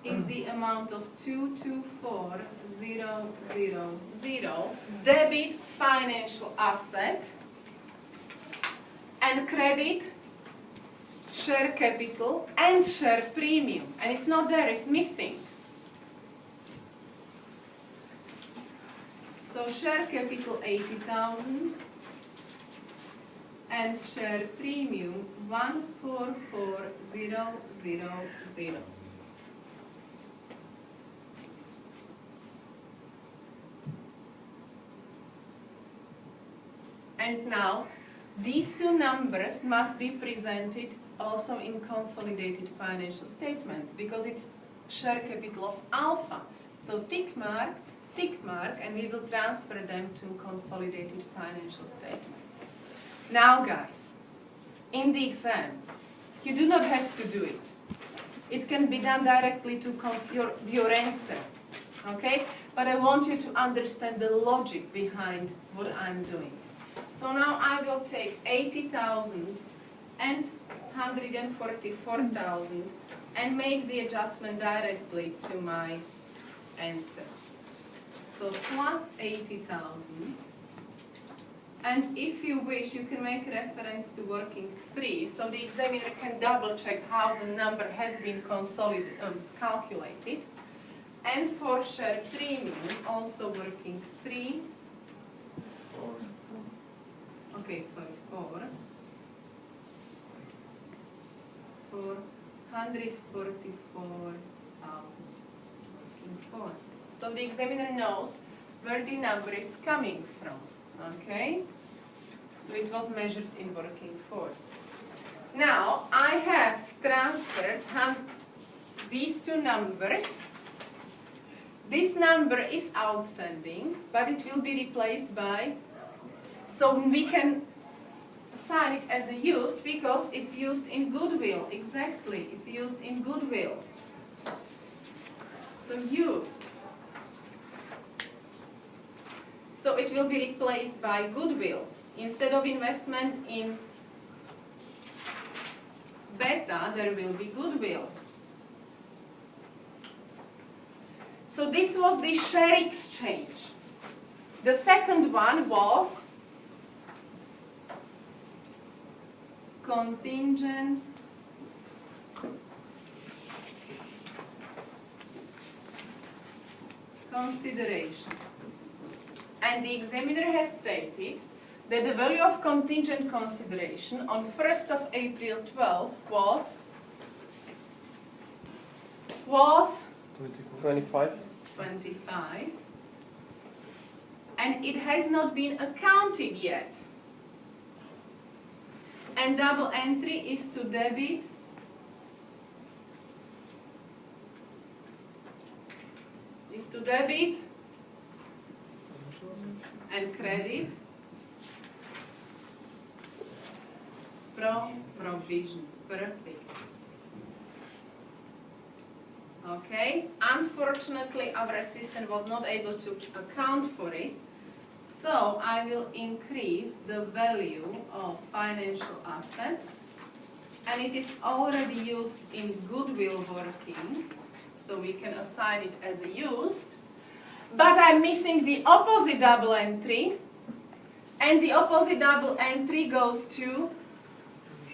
is the amount of 224,000 debit financial asset and credit share capital and share premium. And it's not there, it's missing. So share capital 80,000 and share premium 144,000. And now these two numbers must be presented also in consolidated financial statements because it's share capital of alpha. So tick mark, and we will transfer them to consolidated financial statements. Now guys, in the exam, you do not have to do it. It can be done directly to your answer, okay? But I want you to understand the logic behind what I'm doing. So now I will take 80,000 and 144,000 and make the adjustment directly to my answer. So plus 80,000. And if you wish, you can make reference to working free, so the examiner can double check how the number has been calculated. And for share premium, also working free. Okay, sorry, for 144,000 working for. So the examiner knows where the number is coming from, okay? So it was measured in working for. Now, I have transferred these two numbers. This number is outstanding, but it will be replaced by, so we can assign it as a used because it's used in goodwill, exactly, it's used in goodwill. So used. So it will be replaced by goodwill. Instead of investment in beta, there will be goodwill. So this was the share exchange. The second one was contingent consideration. And the examiner has stated that the value of contingent consideration on 1st of April 12 was 25. And it has not been accounted yet. And double entry is to debit and credit provision. Perfect. Okay, unfortunately our assistant was not able to account for it, so I will increase the value of financial asset, and it is already used in goodwill working, so we can assign it as a used, but I'm missing the opposite double entry, and the opposite double entry goes to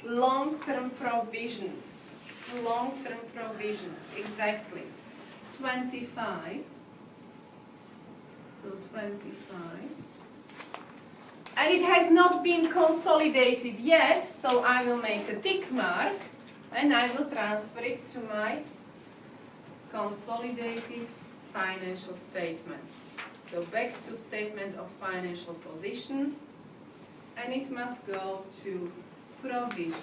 long-term provisions. Long-term provisions, exactly. 25. So 25. And it has not been consolidated yet, so I will make a tick mark and I will transfer it to my consolidated financial statement. So back to statement of financial position, and it must go to provision.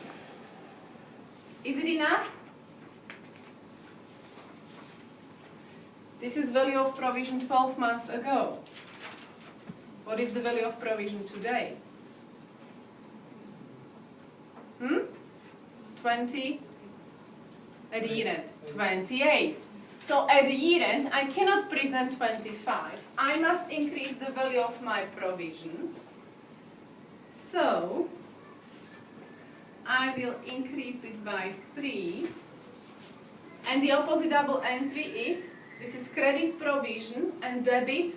Is it enough? This is value of provision 12 months ago. What is the value of provision today? 20? At the year end, 28. So at the year end, I cannot present 25. I must increase the value of my provision. So I will increase it by 3 And the opposite double entry is, this is credit provision and debit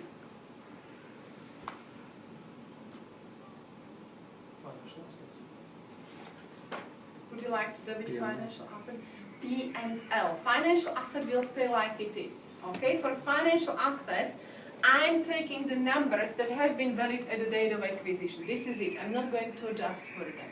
would you like to debit financial asset? P&L. Financial asset will stay like it is. Okay, for financial asset, I'm taking the numbers that have been valid at the date of acquisition. This is it. I'm not going to adjust for them.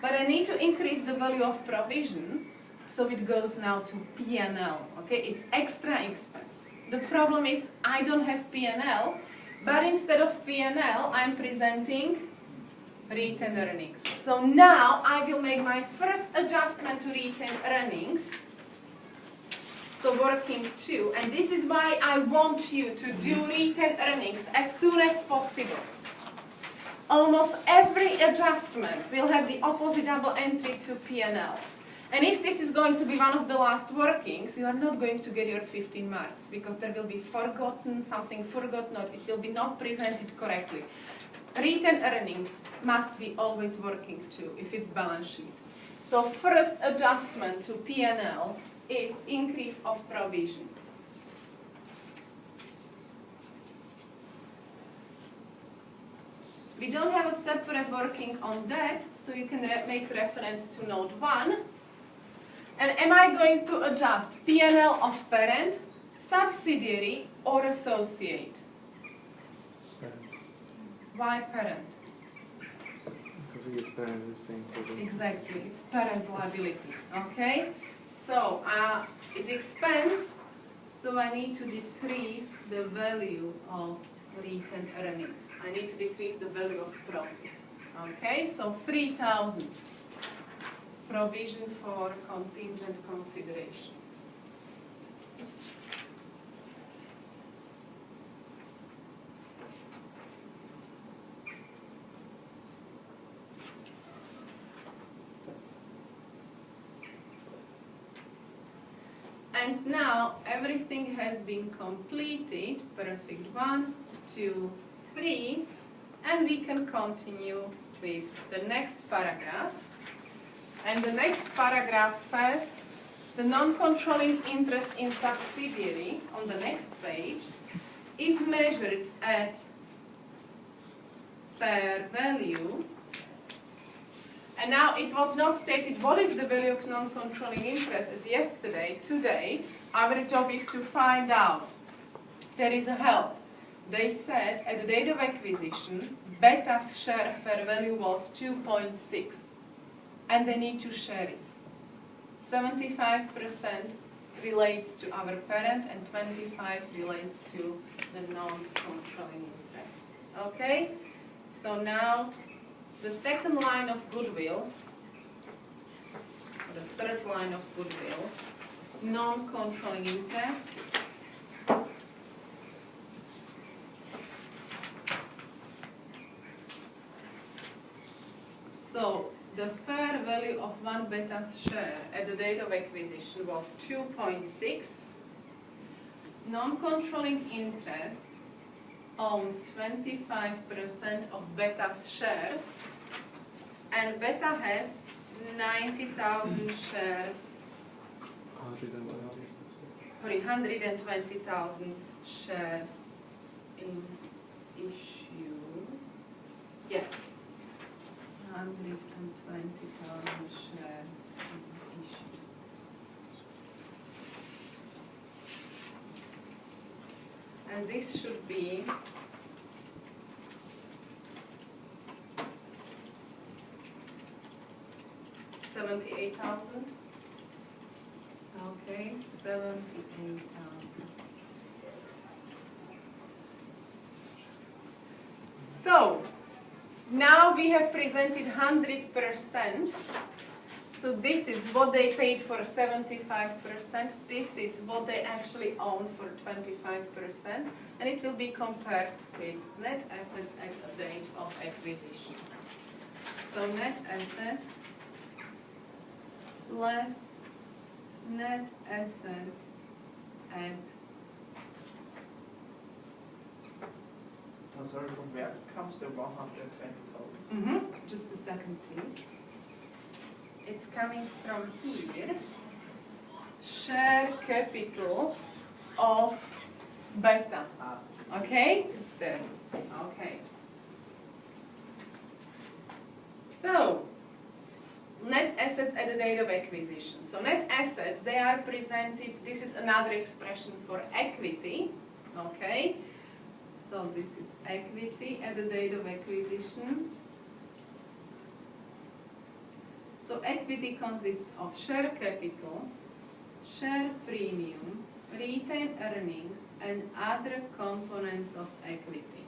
But I need to increase the value of provision, so it goes now to P&L. Okay, it's extra expense. The problem is I don't have P&L, but instead of P&L, I'm presenting retained earnings. So now I will make my first adjustment to retained earnings. So working 2, and this is why I want you to do retained earnings as soon as possible. Almost every adjustment will have the opposite double entry to P&L. And if this is going to be one of the last workings, you are not going to get your 15 marks because there will be forgotten, something forgotten, or it will be not presented correctly. Retained earnings must be always working 2 if it's balance sheet. So first adjustment to P&L is increase of provision. We don't have a separate working on that, so you can make reference to note 1. And am I going to adjust P&L of parent, subsidiary, or associate? Parent. Why parent? Because his parent is paying for the Exactly, it's parent's liability. Okay? So it's expense, so I need to decrease the value of retained earnings. I need to decrease the value of profit. Okay, so 3,000. Provision for contingent consideration. And now everything has been completed. Perfect. 1, 2, 3. And we can continue with the next paragraph. And the next paragraph says the non-controlling interest in subsidiary on the next page is measured at fair value. And now it was not stated what is the value of non-controlling interest as yesterday. Today, our job is to find out. There is a help. They said at the date of acquisition, Beta's share fair value was 2.6. And they need to share it. 75% relates to our parent and 25% relates to the non-controlling interest. Okay? So now the second line of goodwill, or the third line of goodwill, non-controlling interest. So the fair value of one Beta's share at the date of acquisition was 2.6. Non-controlling interest owns 25% of Beta's shares, and Beta has 90,000 shares. 120,000 shares in issue. Yeah. 120,000 shares in issue. And this should be 78,000. Okay, 78,000. So, now we have presented 100%. So this is what they paid for 75%. This is what they actually own for 25%. And it will be compared with net assets at the date of acquisition. So net assets less net assets at... Oh, sorry, from where comes the 120,000? Just a second, please. It's coming from here. share capital of beta. Okay? It's there. Okay. So, net assets at the date of acquisition. So net assets, they are presented, this is another expression for equity. Okay? So this is equity at the date of acquisition. So equity consists of share capital, share premium, retained earnings, and other components of equity.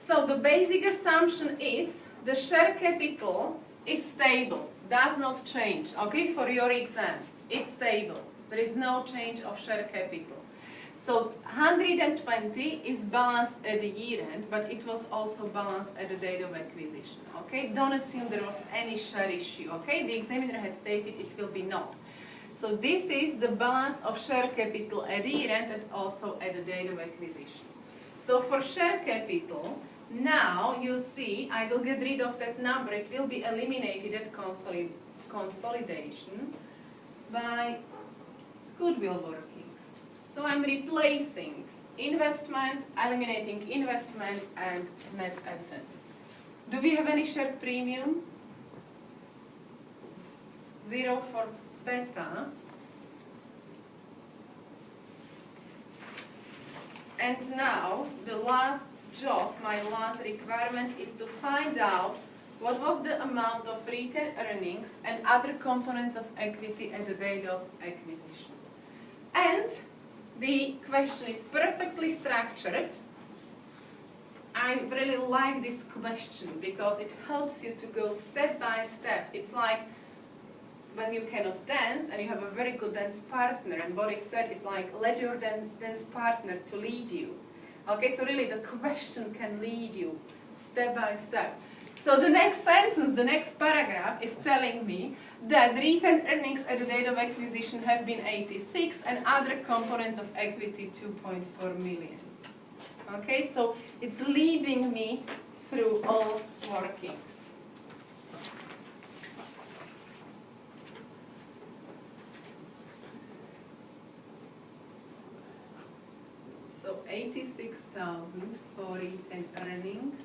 So the basic assumption is the share capital is stable, does not change. Okay, for your exam, it's stable. There is no change of share capital. So 120 is balanced at the year end, but it was also balanced at the date of acquisition. Okay, don't assume there was any share issue. Okay, the examiner has stated it will be not. So this is the balance of share capital at the year end and also at the date of acquisition. So for share capital, now you see I will get rid of that number. It will be eliminated at consolidation by goodwill working. So I'm replacing investment, eliminating investment and net assets. Do we have any share premium? 0 for beta. And now the last job, my last requirement is to find out what was the amount of retained earnings and other components of equity at the date of acquisition. And the question is perfectly structured. I really like this question because it helps you to go step by step. It's like when you cannot dance and you have a very good dance partner, and Boris said it's like let your dance partner to lead you. Okay, so really the question can lead you step by step. So the next sentence, the next paragraph is telling me that retained earnings at the date of acquisition have been 86 and other components of equity 2.4 million. Okay, so it's leading me through all workings. So 86,000 for retained earnings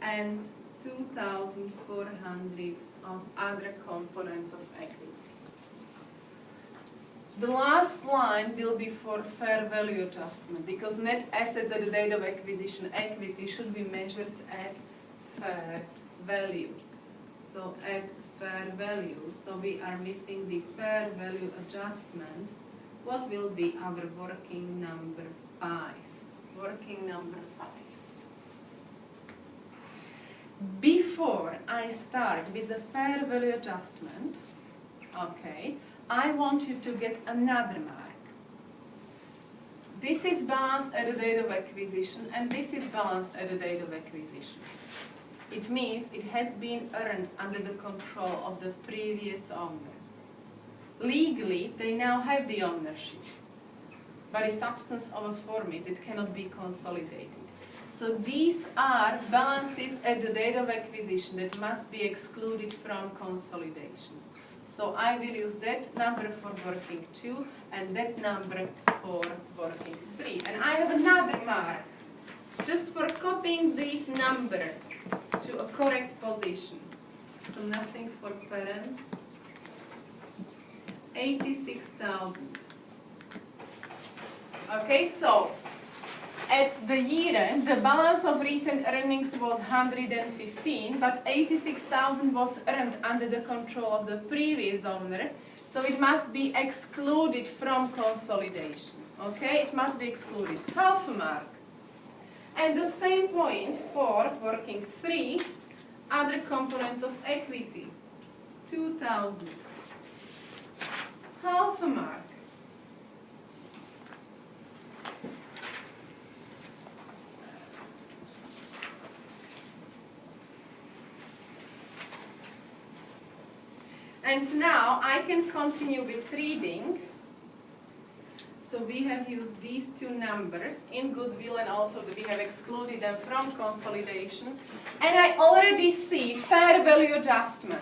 and 2,400 of other components of equity. The last line will be for fair value adjustment because net assets at the date of acquisition equity should be measured at fair value. So at fair value, so we are missing the fair value adjustment. What will be our working number 5? Working number 5. Before I start with a fair value adjustment, okay, I want you to get another mark. This is balanced at the date of acquisition and this is balanced at the date of acquisition. It means it has been earned under the control of the previous owner. Legally, they now have the ownership, but the substance of a form is it cannot be consolidated. So these are balances at the date of acquisition that must be excluded from consolidation. So I will use that number for working 2 and that number for working 3. And I have another mark just for copying these numbers to a correct position. So nothing for parent. 86,000. Okay, so at the year end, the balance of retained earnings was 115, but 86,000 was earned under the control of the previous owner, so it must be excluded from consolidation. Okay, it must be excluded. Half a mark. And the same point for working 3, other components of equity, 2,000. Half a mark. And now I can continue with reading. So we have used these two numbers in goodwill, and also we have excluded them from consolidation. And I already see fair value adjustment.